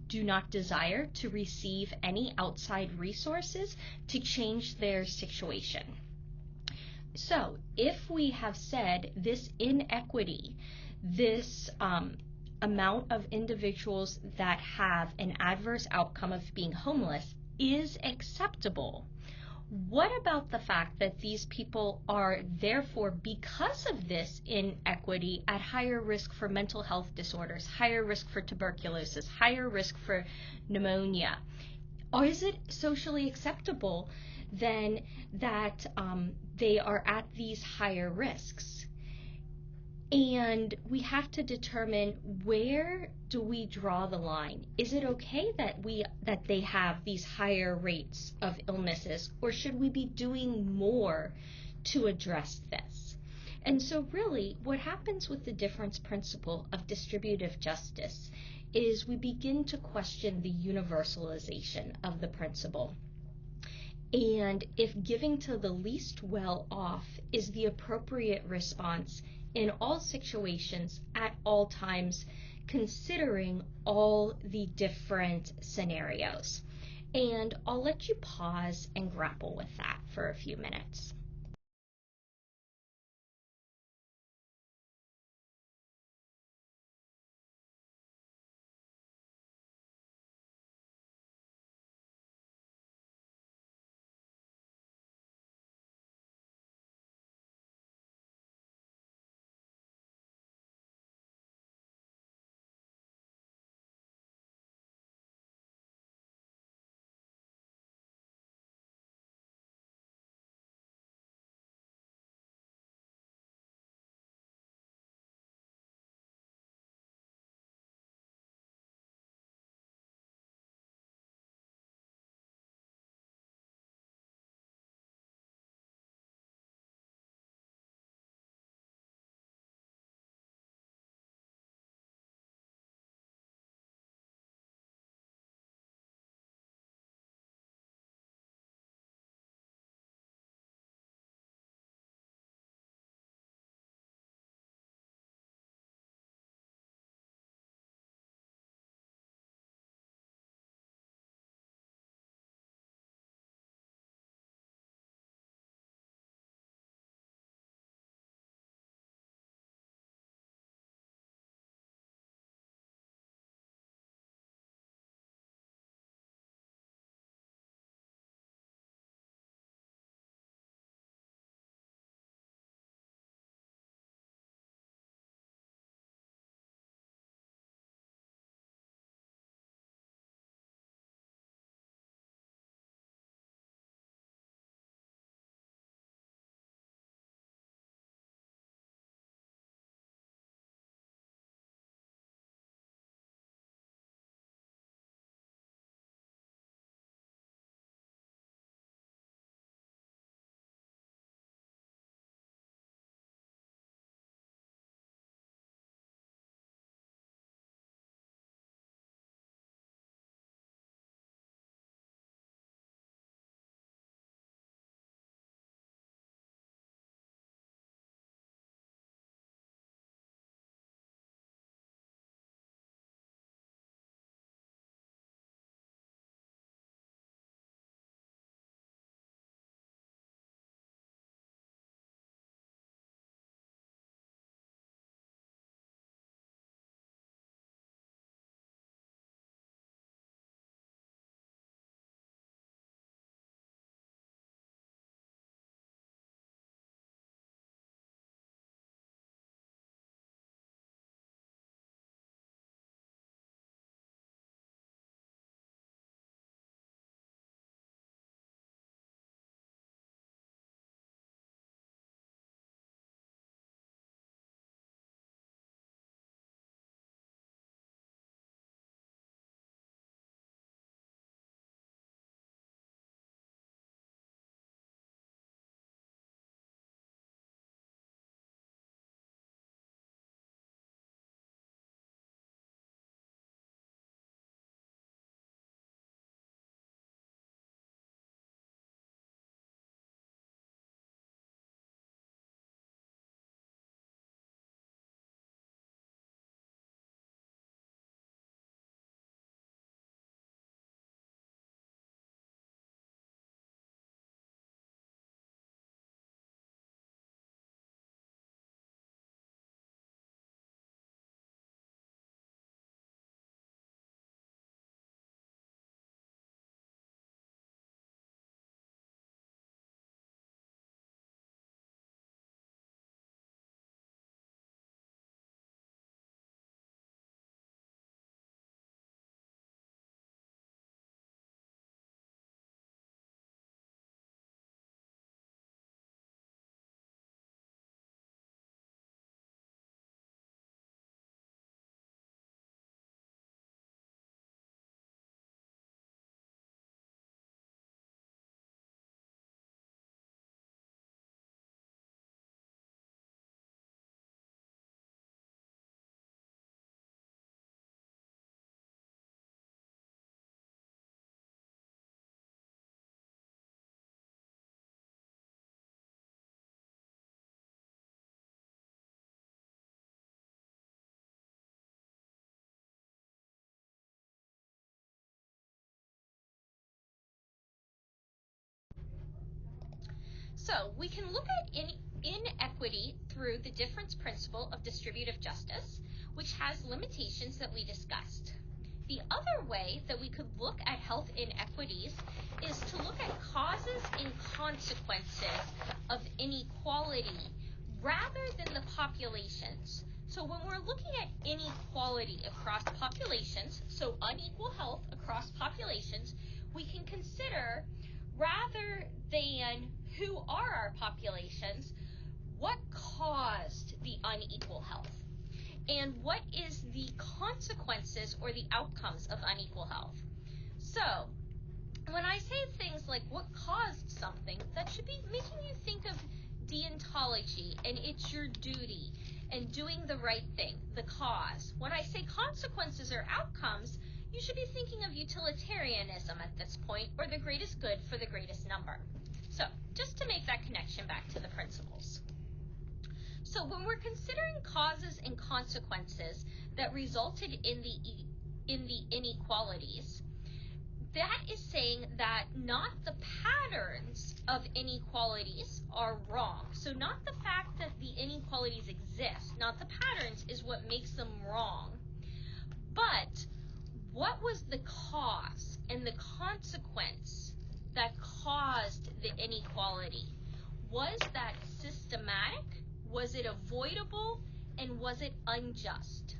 do not desire to receive any outside resources to change their situation. So if we have said this inequity, this amount of individuals that have an adverse outcome of being homeless is acceptable, what about the fact that these people are therefore, because of this inequity, at higher risk for mental health disorders, higher risk for tuberculosis, higher risk for pneumonia? Or is it socially acceptable then that they are at these higher risks? And we have to determine, where do we draw the line? Is it okay that they have these higher rates of illnesses, or should we be doing more to address this? And so really what happens with the difference principle of distributive justice is we begin to question the universalization of the principle. And if giving to the least well off is the appropriate response in all situations, at all times, considering all the different scenarios. And I'll let you pause and grapple with that for a few minutes. So we can look at inequity through the difference principle of distributive justice, which has limitations that we discussed. The other way that we could look at health inequities is to look at causes and consequences of inequality rather than the populations. So when we're looking at inequality across populations, so unequal health across populations, we can consider, rather than who are our populations, what caused the unequal health? And what is the consequences or the outcomes of unequal health? So, when I say things like what caused something, that should be making you think of deontology and it's your duty and doing the right thing, the cause. When I say consequences or outcomes, you should be thinking of utilitarianism at this point, or the greatest good for the greatest number. So, just to make that connection back to the principles. So when we're considering causes and consequences that resulted in the inequalities, that is saying that not the patterns of inequalities are wrong. So not the fact that the inequalities exist, not the patterns is what makes them wrong, but what was the cause and the consequence that caused the inequality? Was that systematic? Was it avoidable? And was it unjust?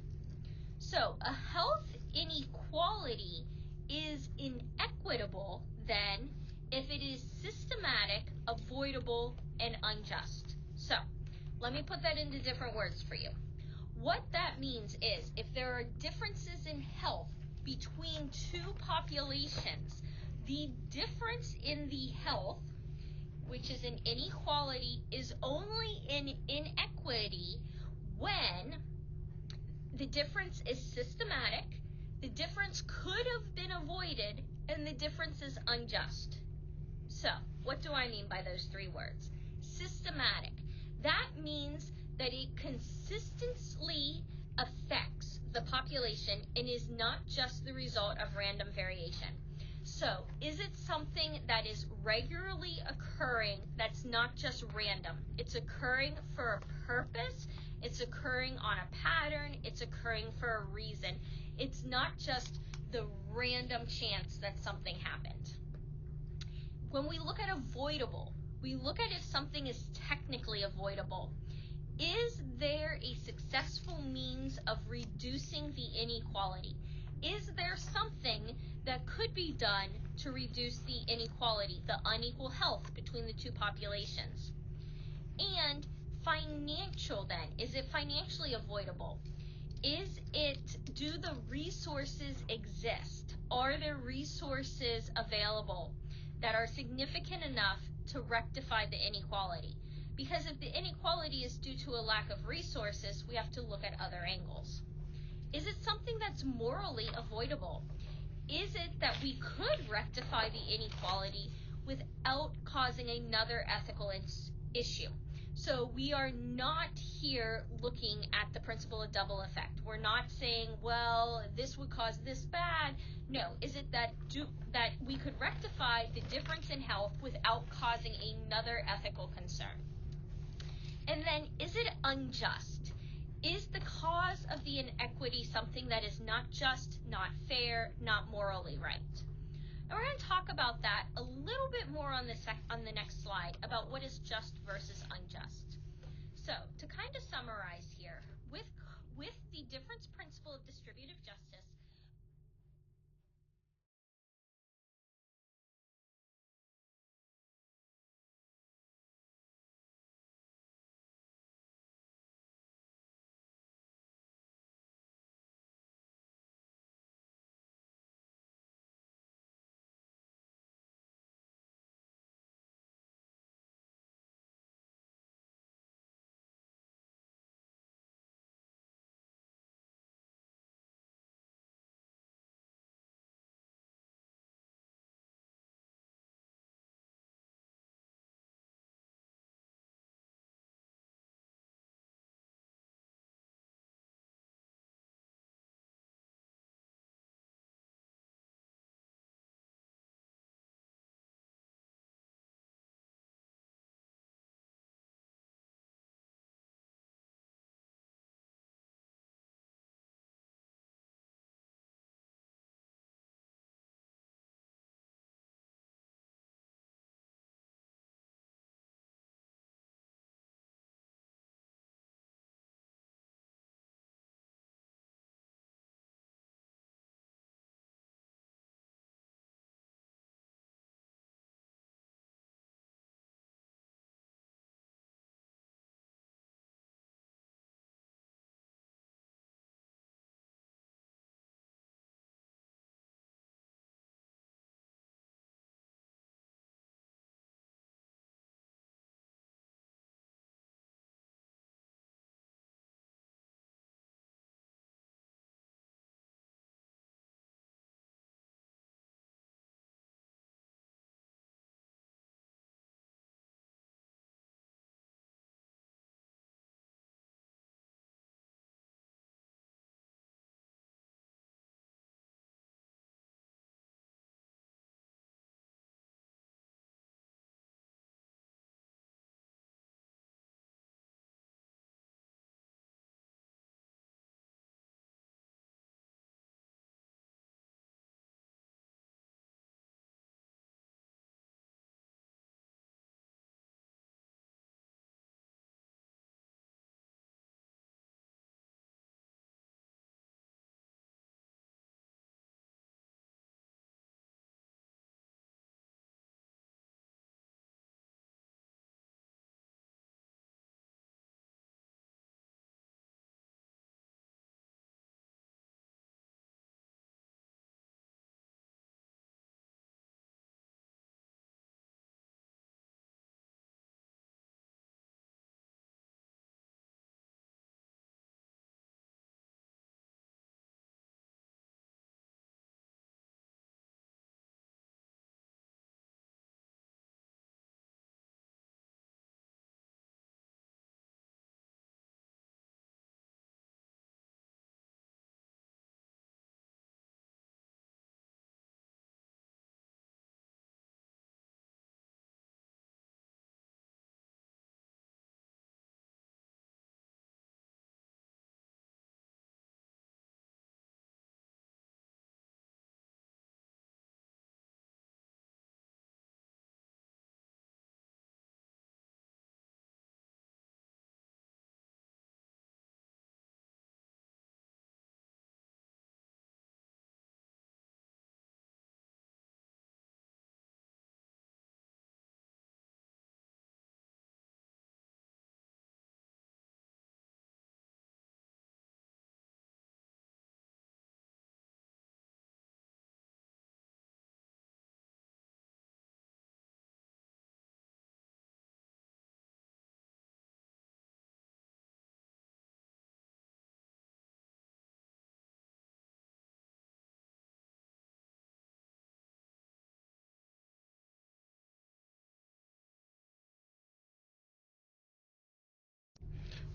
So a health inequality is inequitable then if it is systematic, avoidable, and unjust. So let me put that into different words for you. What that means is if there are differences in health between two populations, the difference in the health, which is an inequality, is only in inequity when the difference is systematic, the difference could have been avoided, and the difference is unjust. So, what do I mean by those three words? Systematic. That means that it consistently affects the population and is not just the result of random variation. So, is it something that is regularly occurring that's not just random? It's occurring for a purpose, it's occurring on a pattern, it's occurring for a reason. It's not just the random chance that something happened. When we look at avoidable, we look at if something is technically avoidable. Is there a successful means of reducing the inequality? Is there something that could be done to reduce the inequality, the unequal health between the two populations? And financial then, is it financially avoidable? Do the resources exist? Are there resources available that are significant enough to rectify the inequality? Because if the inequality is due to a lack of resources, we have to look at other angles. Is it something that's morally avoidable? Is it that we could rectify the inequality without causing another ethical issue? So we are not here looking at the principle of double effect. We're not saying, well, this would cause this bad. No, is it that we could rectify the difference in health without causing another ethical concern? And then, is it unjust? Is the cause of the inequity something that is not just, not fair, not morally right? And we're going to talk about that a little bit more on the next slide about what is just versus unjust. So, to kind of summarize here, with the difference principle of distributive justice,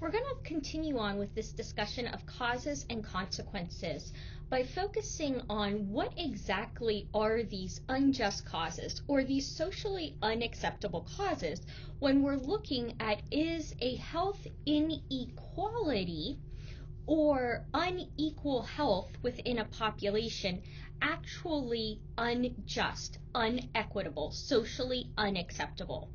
We're going to continue on with this discussion of causes and consequences by focusing on what exactly are these unjust causes or these socially unacceptable causes when we're looking at, is a health inequality or unequal health within a population actually unjust, unequitable, socially unacceptable?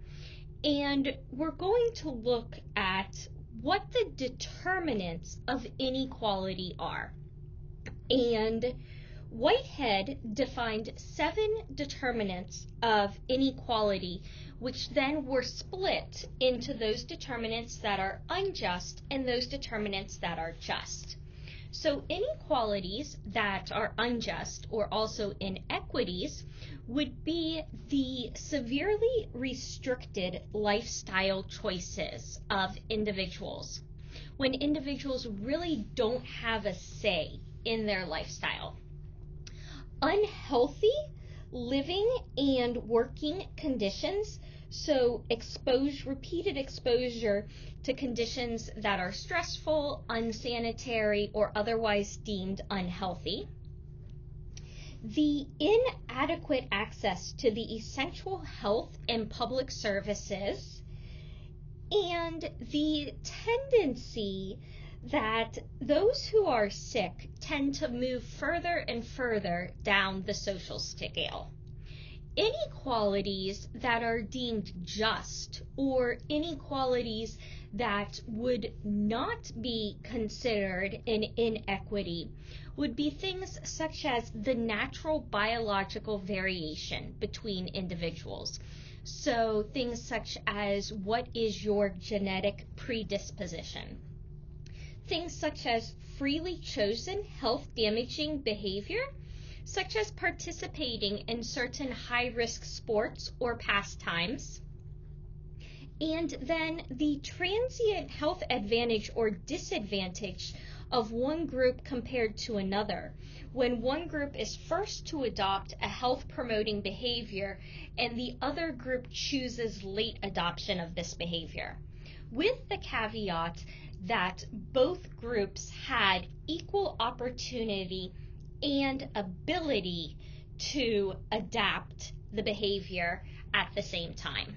And we're going to look at what the determinants of inequality are. And Whitehead defined 7 determinants of inequality, which then were split into those determinants that are unjust and those determinants that are just. So inequalities that are unjust, or also inequities, would be the severely restricted lifestyle choices of individuals, when individuals really don't have a say in their lifestyle. Unhealthy living and working conditions, so repeated exposure to conditions that are stressful, unsanitary, or otherwise deemed unhealthy. The inadequate access to the essential health and public services, and the tendency that those who are sick tend to move further and further down the social scale. Inequalities that are deemed just, or inequalities that would not be considered an inequity, would be things such as the natural biological variation between individuals. So things such as, what is your genetic predisposition? Things such as freely chosen health-damaging behavior, such as participating in certain high-risk sports or pastimes. And then the transient health advantage or disadvantage of one group compared to another, when one group is first to adopt a health-promoting behavior and the other group chooses late adoption of this behavior, with the caveat that both groups had equal opportunity and ability to adapt the behavior at the same time.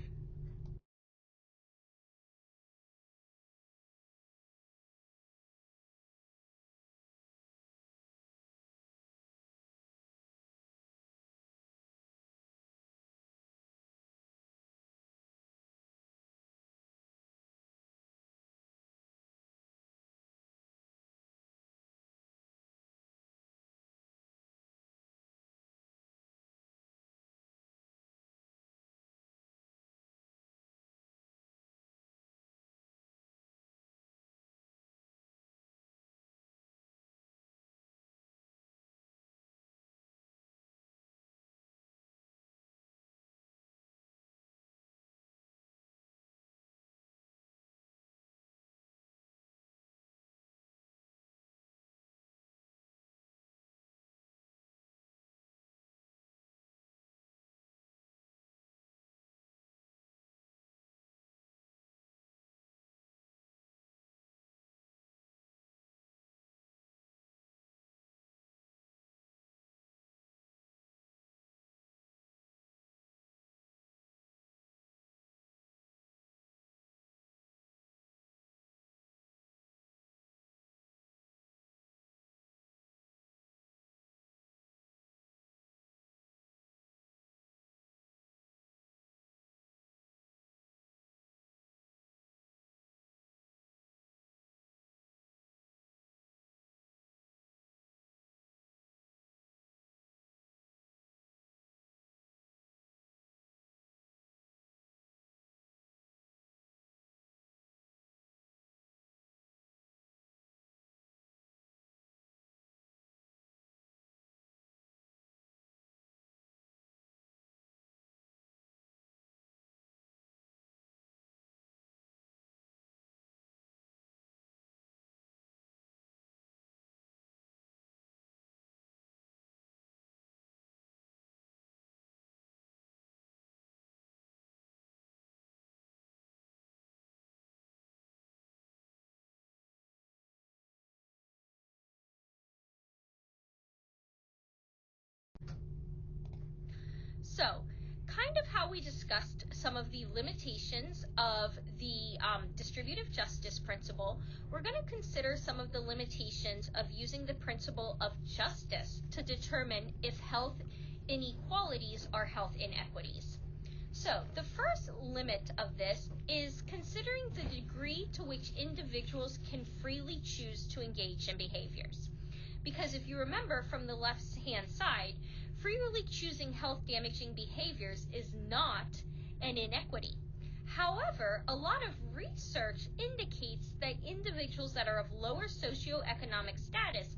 So, kind of how we discussed some of the limitations of the distributive justice principle, we're going to consider some of the limitations of using the principle of justice to determine if health inequalities are health inequities. So, the first limit of this is considering the degree to which individuals can freely choose to engage in behaviors. Because if you remember from the left-hand side, freely choosing health-damaging behaviors is not an inequity. However, a lot of research indicates that individuals that are of lower socioeconomic status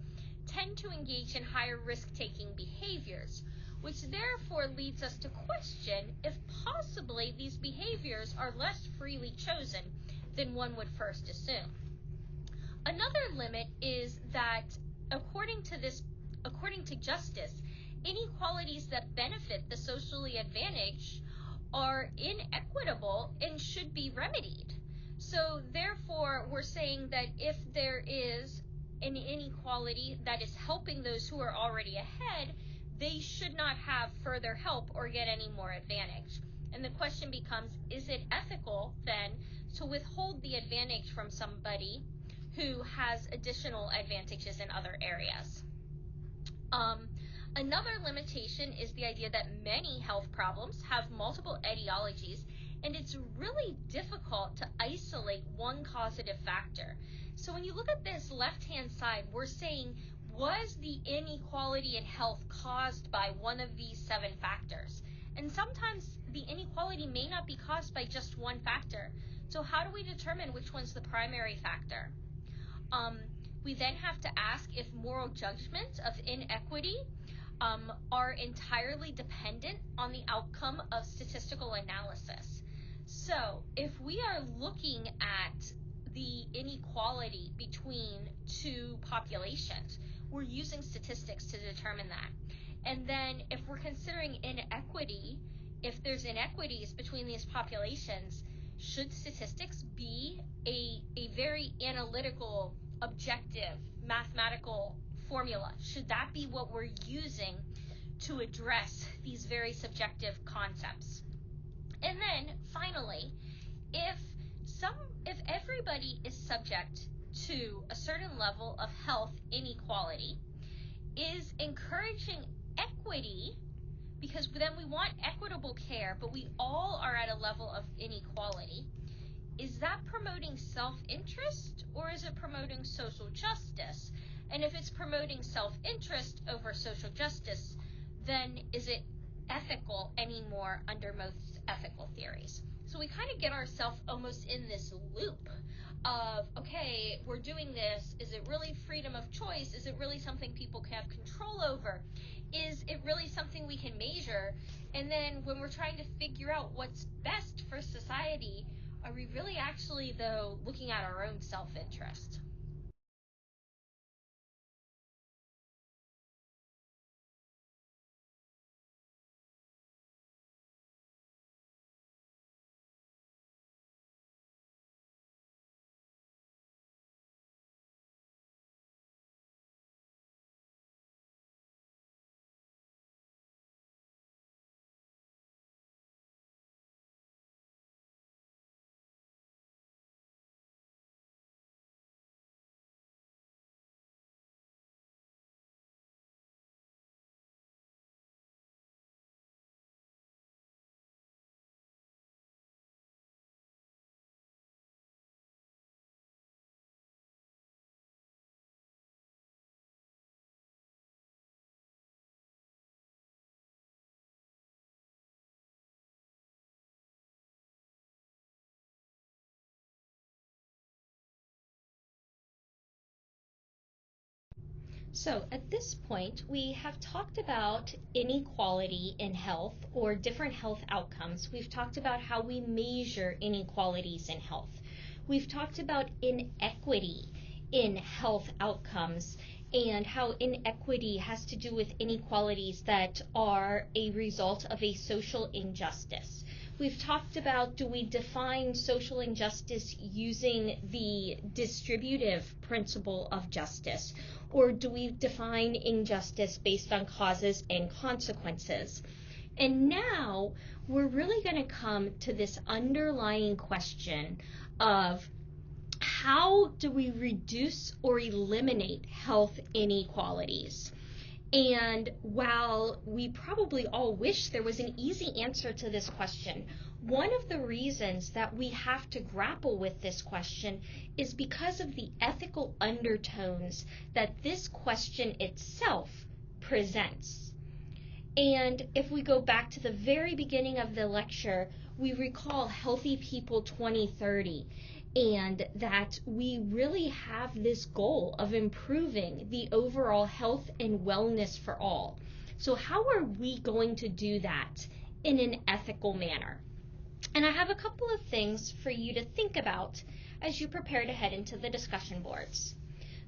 tend to engage in higher risk-taking behaviors, which therefore leads us to question if possibly these behaviors are less freely chosen than one would first assume. Another limit is that according to justice, inequalities that benefit the socially advantaged are inequitable and should be remedied. So therefore, we're saying that if there is an inequality that is helping those who are already ahead, they should not have further help or get any more advantage. And the question becomes, is it ethical then to withhold the advantage from somebody who has additional advantages in other areas? Another limitation is the idea that many health problems have multiple etiologies, and it's really difficult to isolate one causative factor. So when you look at this left-hand side, we're saying, was the inequality in health caused by one of these 7 factors? And sometimes the inequality may not be caused by just one factor. So how do we determine which one's the primary factor? We then have to ask if moral judgments of inequity are entirely dependent on the outcome of statistical analysis. So if we are looking at the inequality between 2 populations, we're using statistics to determine that. And then if we're considering inequity, if there's inequities between these populations, should statistics be a very analytical, objective, mathematical formula? Should that be what we're using to address these very subjective concepts? And then finally, if everybody is subject to a certain level of health inequality, is encouraging equity, because then we want equitable care, but we all are at a level of inequality, is that promoting self-interest or is it promoting social justice? And if it's promoting self-interest over social justice, then is it ethical anymore under most ethical theories? So we kind of get ourselves almost in this loop of, okay, we're doing this. Is it really freedom of choice? Is it really something people can have control over? Is it really something we can measure? And then when we're trying to figure out what's best for society, are we really actually, though, looking at our own self-interest? So at this point, we have talked about inequality in health or different health outcomes. We've talked about how we measure inequalities in health. We've talked about inequity in health outcomes and how inequity has to do with inequalities that are a result of a social injustice. We've talked about, do we define social injustice using the distributive principle of justice, or do we define injustice based on causes and consequences? And now we're really going to come to this underlying question of how do we reduce or eliminate health inequalities? And while we probably all wish there was an easy answer to this question, one of the reasons that we have to grapple with this question is because of the ethical undertones that this question itself presents. And if we go back to the very beginning of the lecture, we recall Healthy People 2030, and that we really have this goal of improving the overall health and wellness for all. So how are we going to do that in an ethical manner? And I have a couple of things for you to think about as you prepare to head into the discussion boards.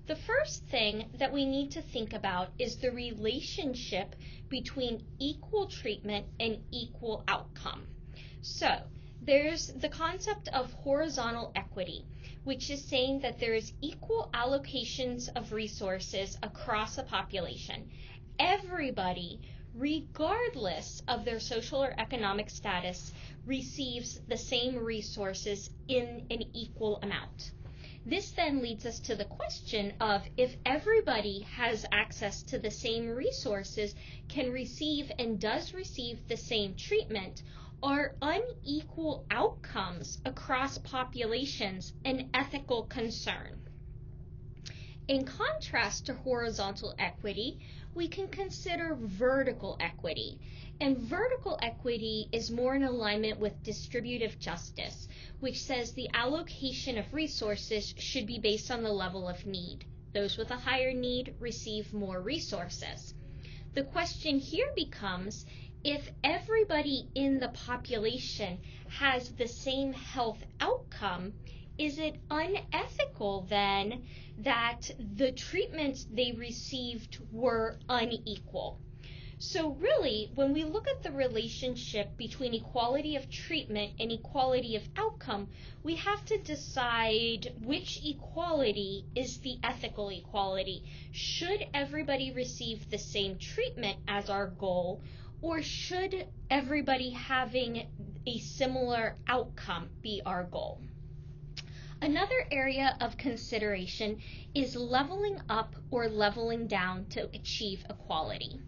The first thing that we need to think about is the relationship between equal treatment and equal outcome. So there's the concept of horizontal equity, which is saying that there is equal allocations of resources across a population. Everybody, regardless of their social or economic status, receives the same resources in an equal amount. This then leads us to the question of if everybody has access to the same resources, can receive and does receive the same treatment, are unequal outcomes across populations an ethical concern? In contrast to horizontal equity, we can consider vertical equity. And vertical equity is more in alignment with distributive justice, which says the allocation of resources should be based on the level of need. Those with a higher need receive more resources. The question here becomes, if everybody in the population has the same health outcome, is it unethical then that the treatments they received were unequal? So really, when we look at the relationship between equality of treatment and equality of outcome, we have to decide which equality is the ethical equality. Should everybody receive the same treatment as our goal, or should everybody having a similar outcome be our goal? Another area of consideration is leveling up or leveling down to achieve equality.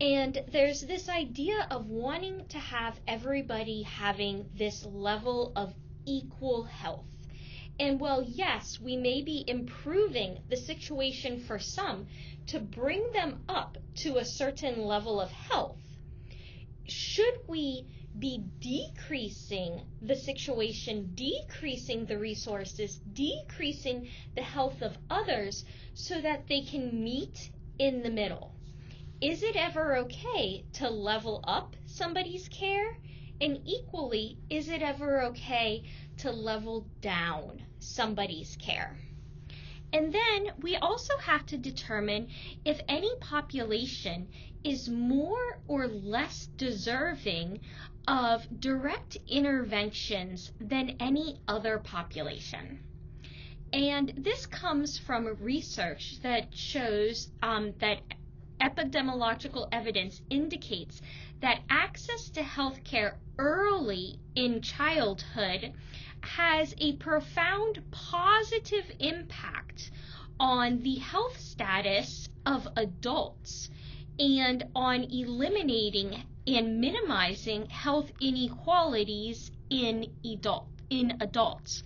And there's this idea of wanting to have everybody having this level of equal health. And while yes, we may be improving the situation for some to bring them up to a certain level of health, should we be decreasing the situation, decreasing the resources, decreasing the health of others so that they can meet in the middle? Is it ever okay to level up somebody's care? And equally, is it ever okay to level down somebody's care? And then we also have to determine if any population is more or less deserving of direct interventions than any other population. And this comes from research that shows that epidemiological evidence indicates that access to health care early in childhood has a profound positive impact on the health status of adults and on eliminating and minimizing health inequalities in adults.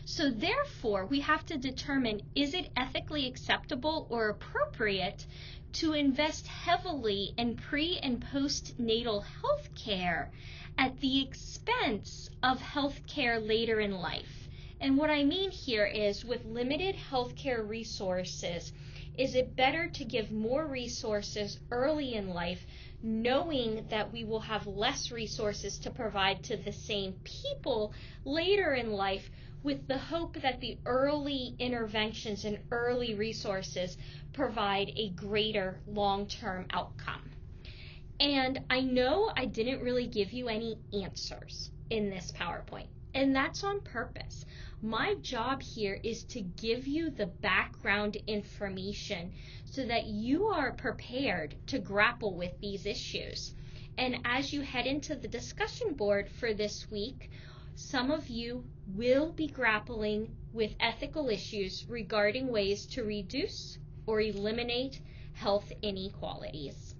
So therefore, we have to determine, is it ethically acceptable or appropriate to invest heavily in pre- and postnatal health care at the expense of health care later in life? And what I mean here is, with limited healthcare resources, is it better to give more resources early in life, knowing that we will have less resources to provide to the same people later in life, with the hope that the early interventions and early resources provide a greater long-term outcome? And I know I didn't really give you any answers in this PowerPoint, and that's on purpose. My job here is to give you the background information so that you are prepared to grapple with these issues. And as you head into the discussion board for this week, some of you will be grappling with ethical issues regarding ways to reduce or eliminate health inequalities.